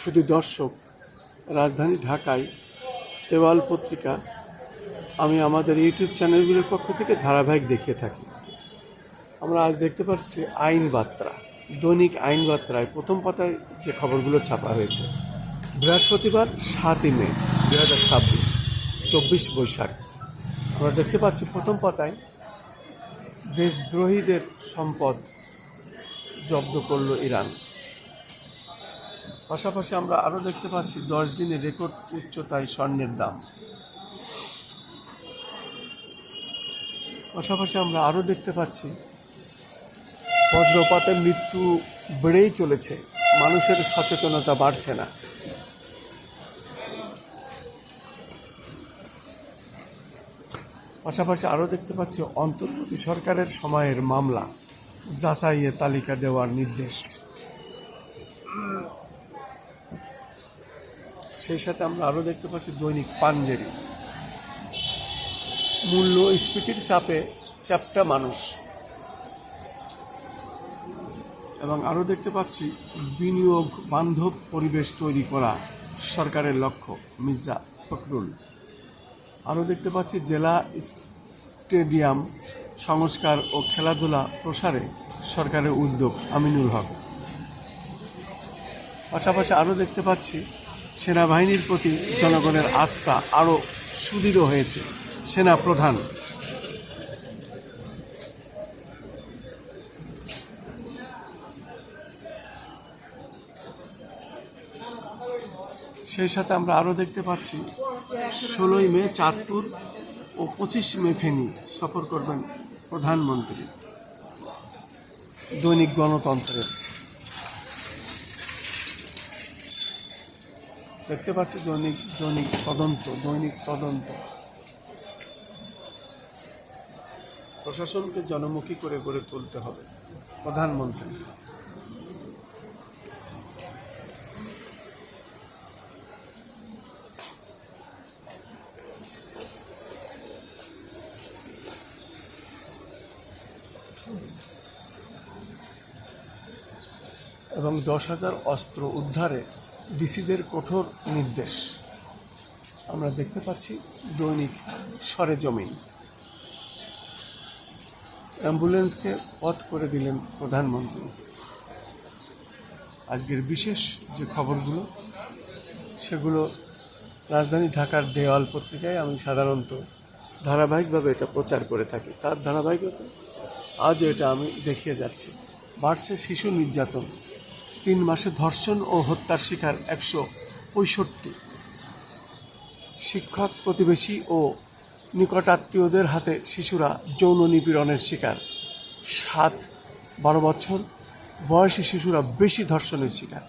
শুধু দর্শক, রাজধানী ঢাকায় দেওয়াল পত্রিকা আমি আমাদের ইউটিউব চ্যানেলগুলোর পক্ষ থেকে ধারাবাহিক দেখিয়ে থাকি। আমরা আজ দেখতে পাচ্ছি আইন বার্তা, দৈনিক আইন বার্তায় প্রথম পাতায় যে খবরগুলো ছাপা হয়েছে। বৃহস্পতিবার 7ই মে 2026, 24 বৈশাখ। আমরা দেখতে পাচ্ছি প্রথম পাতায় দেশদ্রোহীদের সম্পদ জব্দ করল ইরান। পাশাপাশি আমরা আরও দেখতে পাচ্ছি 10 দিনে রেকর্ড উচ্চতায় স্বর্ণের দাম। পাশাপাশি আমরা আরও দেখতে পাচ্ছি বজ্রপাতে মৃত্যু বেড়েই চলেছে, মানুষের সচেতনতা বাড়ছে না। পাশাপাশি আরও দেখতে পাচ্ছি অন্তর্বর্তী সরকারের সময়ের মামলা যাচাইয়ের তালিকা দেওয়ার নির্দেশ। সেই সাথে আমরা আরও দেখতে পাচ্ছি দৈনিক পাঞ্জেরি, মূল্যস্ফীতির চাপে চ্যাপ্টা মানুষ। এবং আরও দেখতে পাচ্ছি বিনিয়োগ বান্ধব পরিবেশ তৈরি করা সরকারের লক্ষ্য, মির্জা ফখরুল। আরও দেখতে পাচ্ছি জেলা স্টেডিয়াম সংস্কার ও খেলাধুলা প্রসারে সরকারের উদ্যোগ, আমিনুল হক। পাশাপাশি আরও দেখতে পাচ্ছি সেনাবাহিনীর প্রতি জনগণের আস্থা আরও সুদৃঢ় হয়েছে, সেনা প্রধান। সেই সাথে আমরা আরও দেখতে পাচ্ছি 16ই মে চাঁদপুর ও 25 মে ফেনী সফর করবেন প্রধানমন্ত্রী। দৈনিক গণতন্ত্রের দেখতে পাচ্ছি দৈনিক তদন্ত প্রশাসনকে জনমুখী করে গড়ে তুলতে হবে, প্রধানমন্ত্রী। এবং 10,000 অস্ত্র উদ্ধারে ডিসিদের কঠোর নির্দেশ। আমরা দেখতে পাচ্ছি দৈনিক সরেজমিন। অ্যাম্বুলেন্সকে পথ করে দিলেন প্রধানমন্ত্রী। আজকের বিশেষ যে খবরগুলো সেগুলো রাজধানী ঢাকার দেওয়াল পত্রিকায় আমি সাধারণত ধারাবাহিকভাবে এটা প্রচার করে থাকি। তার ধারাবাহিকতা আজও এটা আমি দেখিয়ে যাচ্ছি। বাড়ছে শিশু নির্যাতন, 3 মাসে ধর্ষণ ও হত্যার শিকার 165। শিক্ষক, প্রতিবেশী ও নিকটাত্মীয়দের হাতে শিশুরা যৌন নিপীড়নের শিকার। 7-12 বছর বয়সী শিশুরা বেশি ধর্ষণের শিকার।